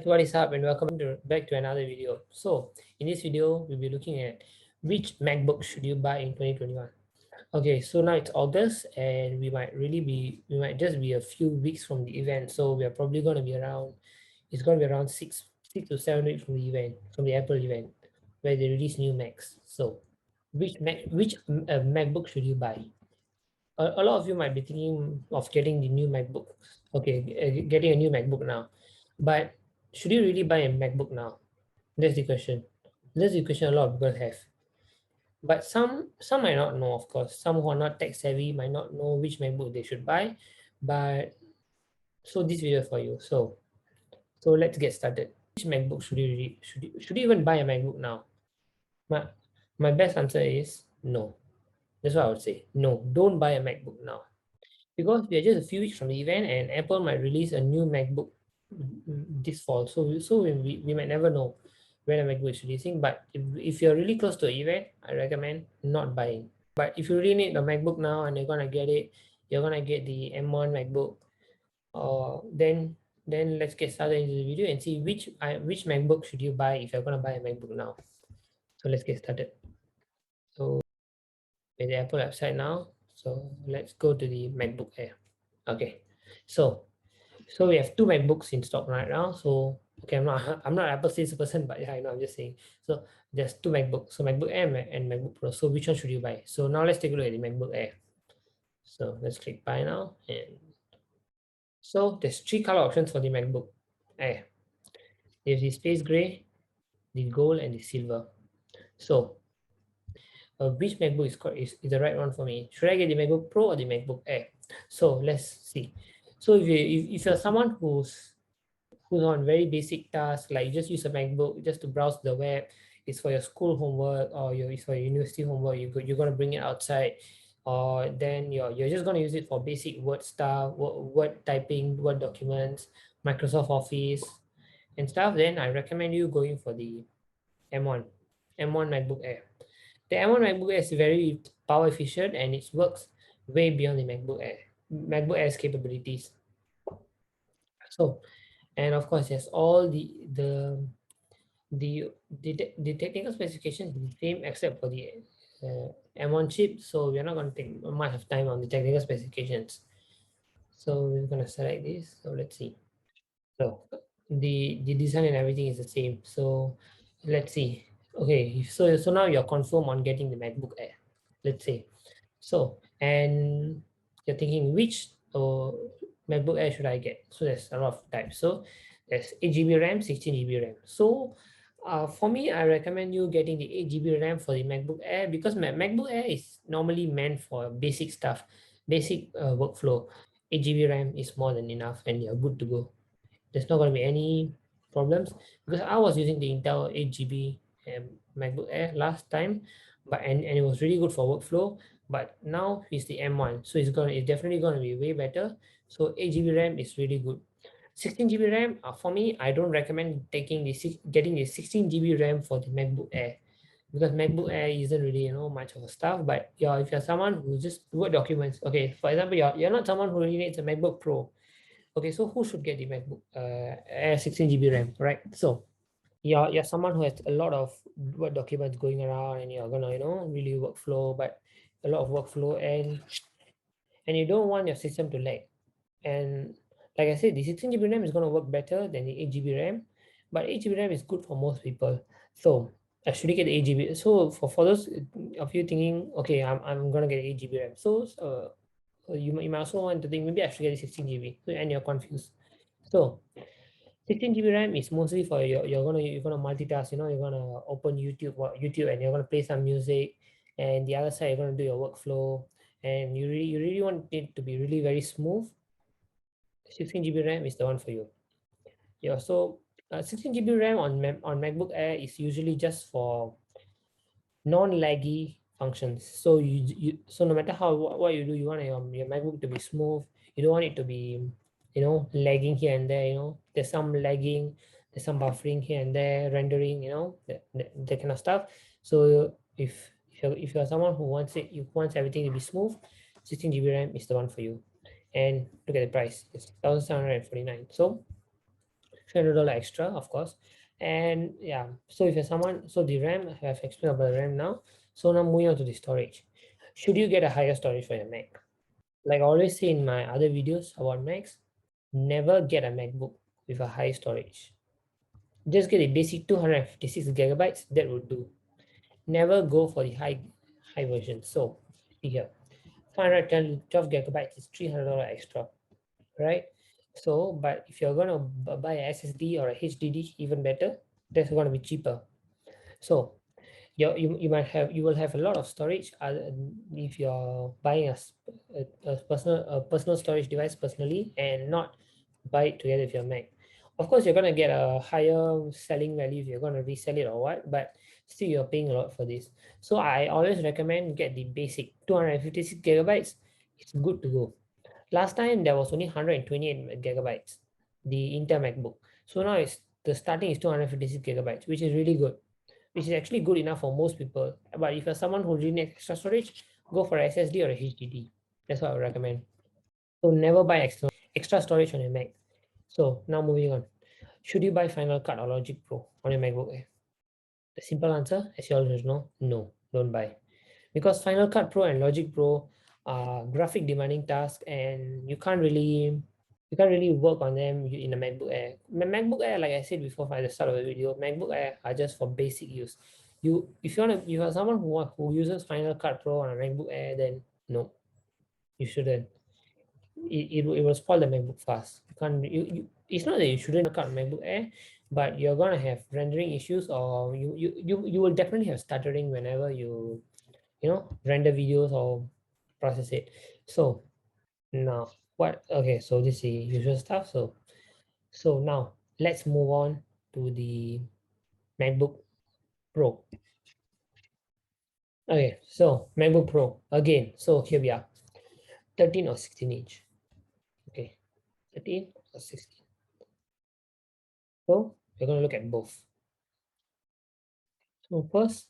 What is up, and welcome back to another video. So in this video we'll be looking at which MacBook should you buy in 2021. Okay, so now it's August and we might just be a few weeks from the event. So we are probably going to be around, it's going to be around six to 7 weeks from the event, from the Apple event, where they release new Macs. So which MacBook should you buy? A lot of you might be thinking of getting the new MacBook. Okay, getting a new MacBook now. But should you really buy a MacBook now? That's the question. That's the question a lot of people have. But some might not know, of course. Some who are not tech savvy might not know which MacBook they should buy. But so this video for you. So let's get started. Which MacBook should you even buy a MacBook now? My my best answer is no. That's what I would say. No, don't buy a MacBook now. Because we are just a few weeks from the event and Apple might release a new MacBook this fall. So we might never know when a MacBook is releasing. But if you're really close to an event, I recommend not buying. But if you really need a MacBook now and you're gonna get it, you're gonna get the M1 MacBook, then let's get started into the video and see which MacBook should you buy if you're gonna buy a MacBook now. So let's get started. So with the Apple website now. So let's go to the MacBook Air. Okay, so we have two MacBooks in stock right now. So okay, I'm not Apple sales person, but yeah, I know, I'm just saying. So there's two MacBooks, so MacBook Air and MacBook Pro. So which one should you buy? So now let's take a look at the MacBook Air. So let's click buy now, and so there's three color options for the MacBook Air. There's the space gray, the gold, and the silver. So which MacBook is the right one for me? Should I get the MacBook Pro or the MacBook Air? So let's see. So if you're someone who's on very basic tasks, like you just use a MacBook just to browse the web, it's for your school homework or it's for your university homework, you're going to bring it outside, or then you're just going to use it for basic Word stuff, Word typing, Word documents, Microsoft Office and stuff, then I recommend you going for the M1 MacBook Air. The M1 MacBook Air is very power efficient and it works way beyond the MacBook Air's capabilities. So, and of course, there's all the technical specifications is the same except for the M1 chip. So we're not going to take much of time on the technical specifications. So we're going to select this. So let's see. So the design and everything is the same. So let's see. Okay, so now you're confirmed on getting the MacBook Air. Let's say. So and you're thinking which MacBook Air should I get? So there's a lot of types. So there's 8 GB RAM, 16 GB RAM. So for me, I recommend you getting the 8 GB RAM for the MacBook Air because MacBook Air is normally meant for basic stuff, basic workflow. 8 GB RAM is more than enough and you're good to go. There's not going to be any problems because I was using the Intel 8 GB MacBook Air last time, but and it was really good for workflow. But now it's the M1, so it's definitely going to be way better. So 8 GB RAM is really good. 16 GB RAM for me, I don't recommend getting the 16 GB RAM for the MacBook Air because MacBook Air isn't really much of a stuff. But yeah, if you're someone who just Word documents, okay, for example, you're not someone who really needs a MacBook Pro. Okay, so who should get the MacBook Air 16 GB RAM, right? So you're someone who has a lot of Word documents going around and you're gonna really workflow, but a lot of workflow and you don't want your system to lag. And like I said, the 16 GB RAM is gonna work better than the 8 GB RAM, but 8 GB RAM is good for most people. So I should get the 8 GB. So for those of you thinking, okay, I'm gonna get 8 GB RAM. So you might also want to think maybe I should get 16 GB, and you're confused. So 16 GB RAM is mostly for you're gonna multitask. You're gonna open YouTube and you're gonna play some music, and the other side you're gonna do your workflow, and you really want it to be really very smooth. 16 GB RAM is the one for you. Yeah. So 16 GB RAM on MacBook Air is usually just for non-laggy functions. So so no matter what you do, you want your MacBook to be smooth. You don't want it to be lagging here and there. There's some lagging, there's some buffering here and there, rendering, that kind of stuff. So if you're someone who wants everything to be smooth, 16 GB RAM is the one for you. And look at the price, it's 1,749. So $300 extra, of course. And yeah, so if you're someone, so the RAM, I have explained about the RAM now. So now moving on to the storage. Should you get a higher storage for your Mac? Like I always say in my other videos about Macs, never get a MacBook with a high storage. Just get a basic 256 gigabytes, that would do. Never go for the high version. So here, 512 gigabytes is $300 extra, right? So, but if you're gonna buy a SSD or a HDD, even better, that's gonna be cheaper. So you will have a lot of storage if you're buying a personal storage device personally and not buy it together with your Mac. Of course, you're gonna get a higher selling value if you're gonna resell it or what, but still you're paying a lot for this. So I always recommend get the basic 256 gigabytes. It's good to go. Last time there was only 128 gigabytes, the Intel MacBook. So now it's the starting is 256 gigabytes, which is really good, which is actually good enough for most people. But if you're someone who really needs extra storage, go for a SSD or a HDD. That's what I would recommend. So never buy extra storage on your Mac. So now moving on. Should you buy Final Cut or Logic Pro on your MacBook Air? The simple answer, as you always know, no, don't buy. Because Final Cut Pro and Logic Pro are graphic demanding tasks and you can't really work on them in a MacBook Air. MacBook Air, like I said before at the start of the video, MacBook Air are just for basic use. If you are someone who uses Final Cut Pro on a MacBook Air, then no, you shouldn't. It will spoil the MacBook fast. You can't it's not that you shouldn't cut MacBook Air, but you're gonna have rendering issues, or you will definitely have stuttering whenever you render videos or process it. So now okay, so this is the usual stuff. So now let's move on to the MacBook Pro. Okay, so MacBook Pro again. So here we are, 13 or 16 inch. Okay, 13 or 16. So we're gonna look at both. So first,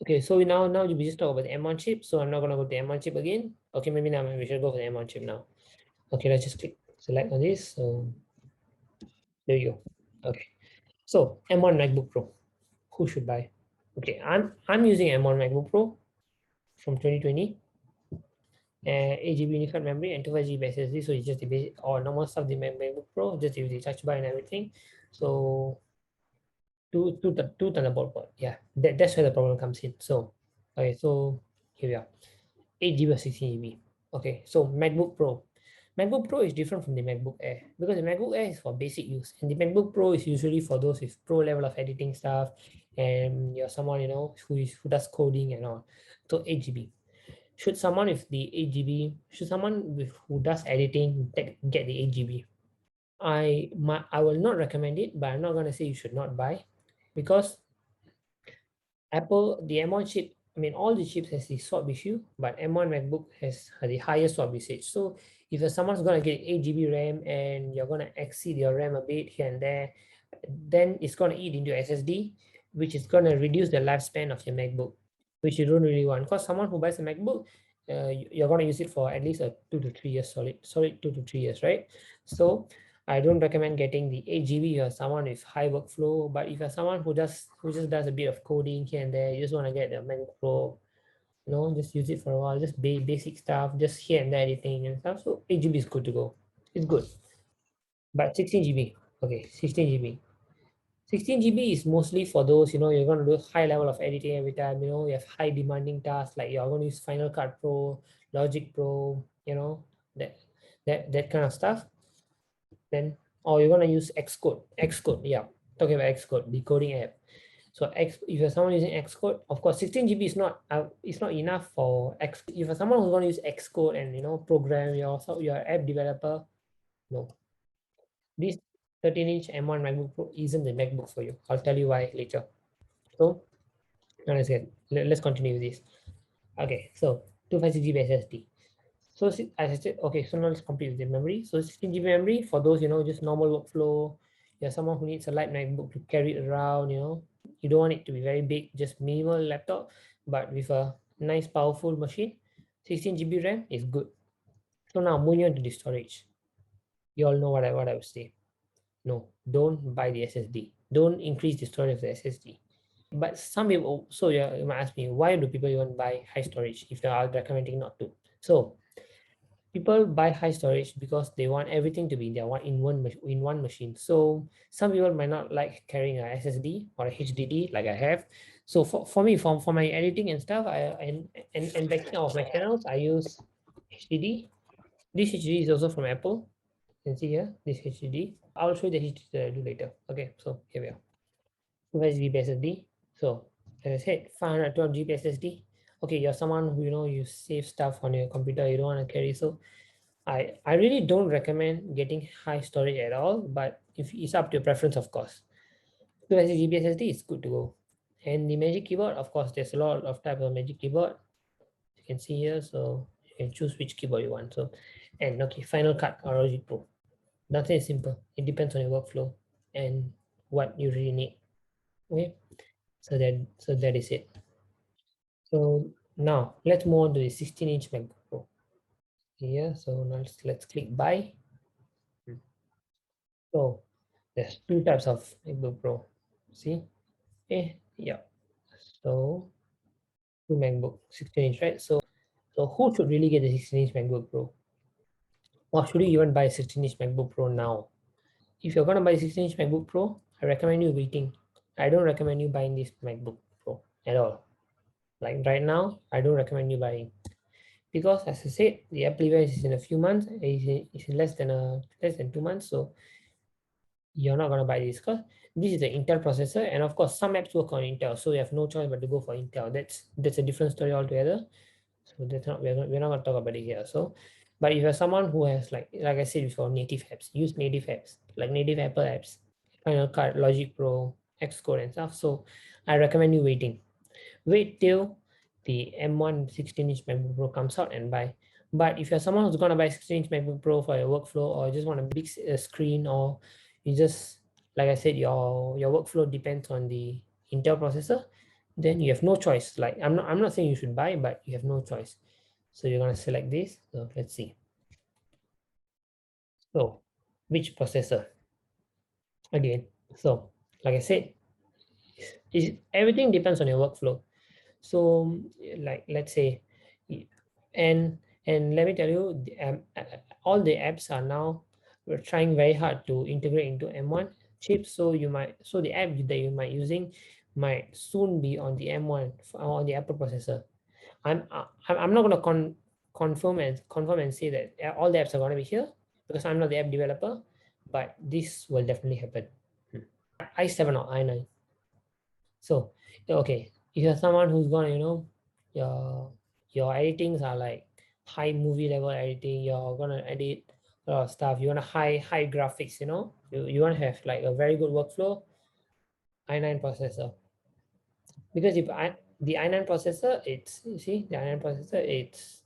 okay, so now we just talk about the M1 chip. So I'm not gonna go to the M1 chip again. Okay, maybe now we should go for the M1 chip now. Okay, let's just click select on this. So there you go. Okay, so M1 MacBook Pro, who should buy? Okay, I'm using M1 MacBook Pro from 2020. 8 GB unified memory and 256 SSD. So it's just the basic or normal stuff, the MacBook Pro, just use the touch bar and everything. So two Thunderbolt port. Yeah, that's where the problem comes in. So okay, so here we are, 8 GB or 16 GB. Okay, so MacBook Pro. MacBook Pro is different from the MacBook Air because the MacBook Air is for basic use, and the MacBook Pro is usually for those with pro level of editing stuff, and you're someone who does coding and all. So 8 GB. Should someone who does editing get the 8 GB? I will not recommend it, but I'm not gonna say you should not buy, because Apple, the M1 chip, I mean, all the chips has the swap issue, but M1 MacBook has the highest swap usage. So if someone's gonna get 8 GB RAM and you're gonna exceed your RAM a bit here and there, then it's gonna eat into SSD, which is gonna reduce the lifespan of your MacBook, which you don't really want. Because someone who buys a MacBook, you're gonna use it for at least a 2 to 3 years, solid 2 to 3 years, right? So I don't recommend getting the 8 GB or someone with high workflow. But if you're someone who just does a bit of coding here and there, you just want to get the MacBook Pro, just use it for a while, just basic stuff, just here and there editing and stuff. So 8 GB is good to go. It's good. But 16 GB, okay, 16 GB. 16 GB is mostly for those, you're going to do high level of editing every time, you have high demanding tasks, like you're going to use Final Cut Pro, Logic Pro, that that kind of stuff. Then, or you're going to use Xcode, yeah, talking about Xcode, the coding app. So if you're someone using Xcode, of course 16 GB is not it's not enough for if you're someone who's going to use Xcode and program your app developer, no, this 13-inch M1 MacBook Pro isn't the MacBook for you. I'll tell you why later. So now let's continue with this. Okay, so 256 GB SSD. So as I said, okay, so now let's complete with the memory. So 16 GB memory for those, just normal workflow. You're someone who needs a light MacBook to carry it around, you don't want it to be very big, just minimal laptop, but with a nice powerful machine. 16 GB RAM is good. So now moving on to the storage. You all know what I would say. No, don't buy the SSD. Don't increase the storage of the SSD. But some people, so you might ask me, why do people even buy high storage if they are recommending not to? So people buy high storage because they want everything to be in their in one machine. So some people might not like carrying a SSD or a HDD like I have. So for me, for my editing and stuff, and backing of my channels, I use HDD. This HDD is also from Apple. You can see here this HDD. I'll show you the HDD that I do later. Okay, so here we are. 2 GB SSD. So as I said, 512 GB SSD. Okay, you're someone who you save stuff on your computer, you don't want to carry. So I really don't recommend getting high storage at all, but if it's up to your preference, of course. 2 GB SSD is good to go. And the Magic Keyboard, of course, there's a lot of types of Magic Keyboard. You can see here, so you can choose which keyboard you want. So, and okay, Final Cut or Logic Pro. Nothing is simple. It depends on your workflow and what you really need. Okay, so that is it. So now let's move on to the 16-inch MacBook Pro. Here, so now let's click buy. So there's two types of MacBook Pro. See? Yeah. So two MacBook 16-inch, right? So who should really get the 16-inch MacBook Pro? Or should you even buy a 16-inch MacBook Pro now? If you're gonna buy a 16-inch MacBook Pro, I recommend you waiting. I don't recommend you buying this MacBook Pro at all. Like right now, I don't recommend you buying because, as I said, the Apple event is in a few months. It's in less than 2 months. So you're not going to buy this because this is the Intel processor, and of course some apps work on Intel, so you have no choice but to go for Intel. That's a different story altogether. So that's not we're not going to talk about it here. So but if you're someone who has like I said before, native apps, use native apps like native Apple apps, Final Cut, Logic Pro, Xcode and stuff. So I recommend you wait till the M1 16-inch MacBook Pro comes out and buy. But if you're someone who's going to buy 16-inch MacBook Pro for your workflow, or just want a big screen, or you just, like I said, your workflow depends on the Intel processor, then you have no choice. Like I'm not saying you should buy, but you have no choice. So you're going to select this. So let's see. So which processor? Again, so like I said, everything depends on your workflow. So like let's say, and let me tell you, all the apps are now, we're trying very hard to integrate into M1 chips. So the app that you might using might soon be on the M1 on the Apple processor. I'm not going to confirm and say that all the apps are going to be here, because I'm not the app developer, but this will definitely happen. i7 or i9. So okay, if you're someone who's gonna, your editings are like high movie level editing, you're gonna edit a lot of stuff, you want a high graphics, you want to have like a very good workflow, i9 processor. Because if the i9 processor, it's, you see, the i9 processor, it's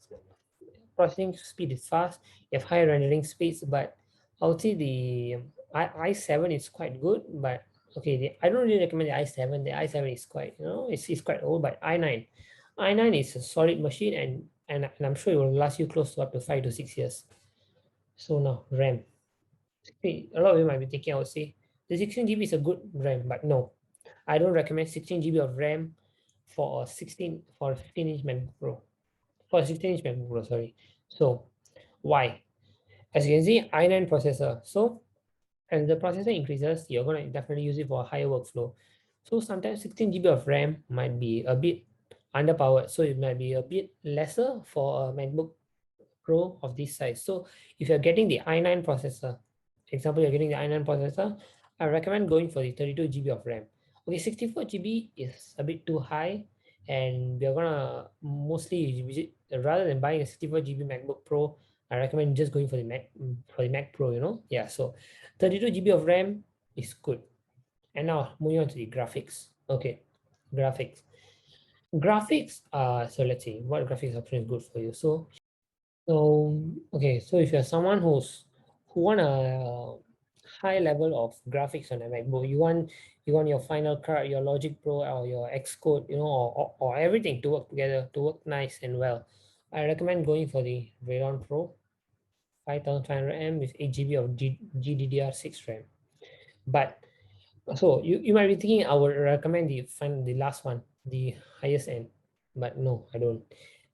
processing speed is fast, you have high rendering speeds, but I would say the i7 is quite good, but okay, I don't really recommend the i7. The i7 is quite, it's quite old, but i9 is a solid machine, and I'm sure it will last you close to up to 5 to 6 years. So now RAM. See, a lot of you might be thinking, I would say the 16 GB is a good RAM, but no, I don't recommend 16 GB of RAM for a 15-inch MacBook Pro. For a 16-inch MacBook Pro, sorry. So why? As you can see, i9 processor. So as the processor increases, you're going to definitely use it for a higher workflow. So sometimes 16 GB of RAM might be a bit underpowered. So it might be a bit lesser for a MacBook Pro of this size. So if you're getting the i9 processor, example, you're getting the i9 processor, I recommend going for the 32 GB of RAM. Okay, 64 GB is a bit too high, and we're gonna mostly rather than buying a 64 GB MacBook Pro, I recommend just going for the Mac Pro, Yeah, so 32 GB of RAM is good. And now moving on to the graphics. Okay, graphics. So let's see what graphics option is good for you. Okay, so if you're someone who want a high level of graphics on a MacBook, you want your Final Cut, your Logic Pro, or your Xcode, or everything to work together, to work nice and well. I recommend going for the Radeon Pro 5500M with 8 GB of GDDR6 RAM. But so you might be thinking I would recommend you find the last one, the highest end, but no, I don't.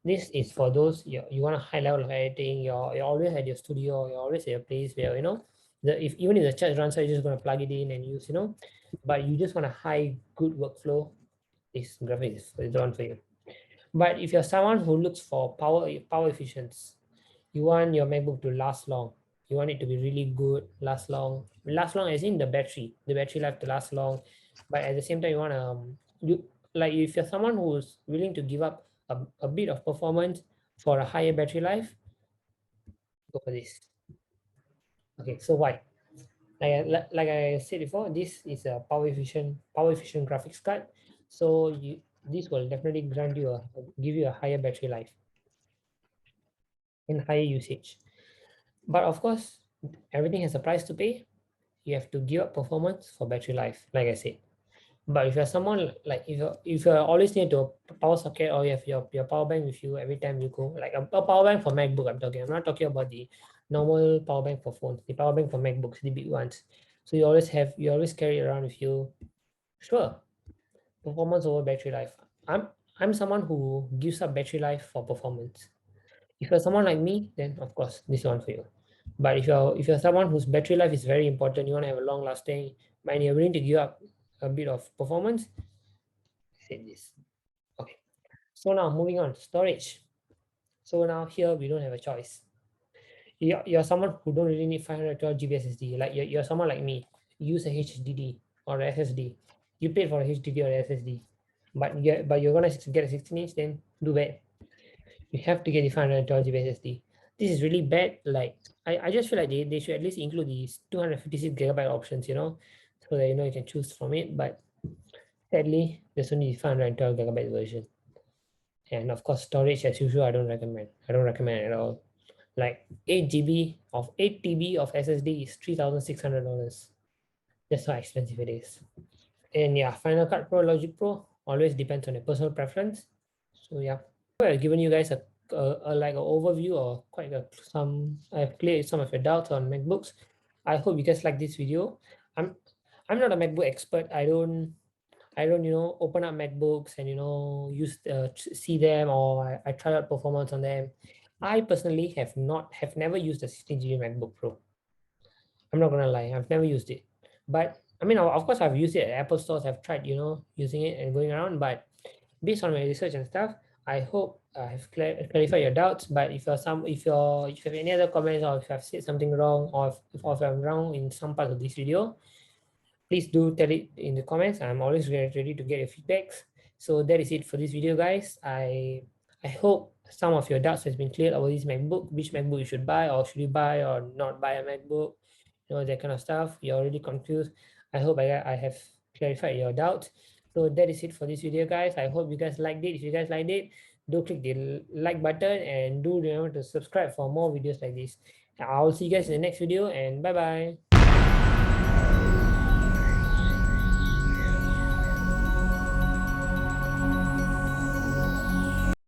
This is for those you want a high level of editing. You're always at your studio. You're always at your place where if even if the charge runs out, you're just gonna plug it in and use. But you just want a high good workflow. This graphic is the one for you. But if you're someone who looks for power efficiency, you want your MacBook to last long. You want it to be really good, last long as in the battery life to last long. But at the same time, you want you like if you're someone who's willing to give up a bit of performance for a higher battery life, go for this. Okay, so why? Like I said before, this is a power efficient graphics card. So this will definitely give you a higher battery life and higher usage. But of course, everything has a price to pay. You have to give up performance for battery life, like I said. But if you're someone like if you're always near to a power socket, or you have your power bank with you every time you go, like a power bank for MacBook, I'm not talking about the normal power bank for phones, the power bank for MacBooks, the big ones. So you always carry it around with you. Sure, performance over battery life. I'm someone who gives up battery life for performance. If you're someone like me, then of course this one for you. But if you're someone whose battery life is very important, you want to have a long lasting, and you're willing to give up a bit of performance, say this. Okay. So now moving on, storage. So now here we don't have a choice. You're someone who don't really need 512 GB SSD. Like you're someone like me, use a HDD or a SSD. You paid for a HDD or a SSD, but you're gonna get a 16-inch, then do bad. You have to get the 512 GB SSD. This is really bad. Like I just feel like they should at least include these 256 gigabyte options, so that you can choose from it. But sadly, there's only 512 gigabyte version. And of course, storage as usual, I don't recommend. I don't recommend at all. Like 8 TB of SSD is $3,600. That's how expensive it is. And yeah, Final Cut Pro, Logic Pro always depends on your personal preference. So yeah, I've given you guys a like an overview or I've cleared some of your doubts on MacBooks. I hope you guys like this video. I'm not a MacBook expert. I don't open up MacBooks and use see them, or I try out performance on them. I personally have never used a 16 GB MacBook Pro. I'm not gonna lie, I've never used it. But I mean, of course, I've used it at Apple stores. I've tried, using it and going around. But based on my research and stuff, I hope I have clarified your doubts. But if you have any other comments, or if I've said something wrong, or if I'm wrong in some part of this video, please do tell it in the comments. I'm always ready to get your feedbacks. So that is it for this video, guys. I hope some of your doubts has been cleared over this MacBook, which MacBook you should buy, or should you buy or not buy a MacBook, that kind of stuff. You're already confused. I hope I have clarified your doubts. So that is it for this video, guys. I hope you guys liked it. If you guys liked it, do click the like button and do remember to subscribe for more videos like this. I'll see you guys in the next video, and bye bye.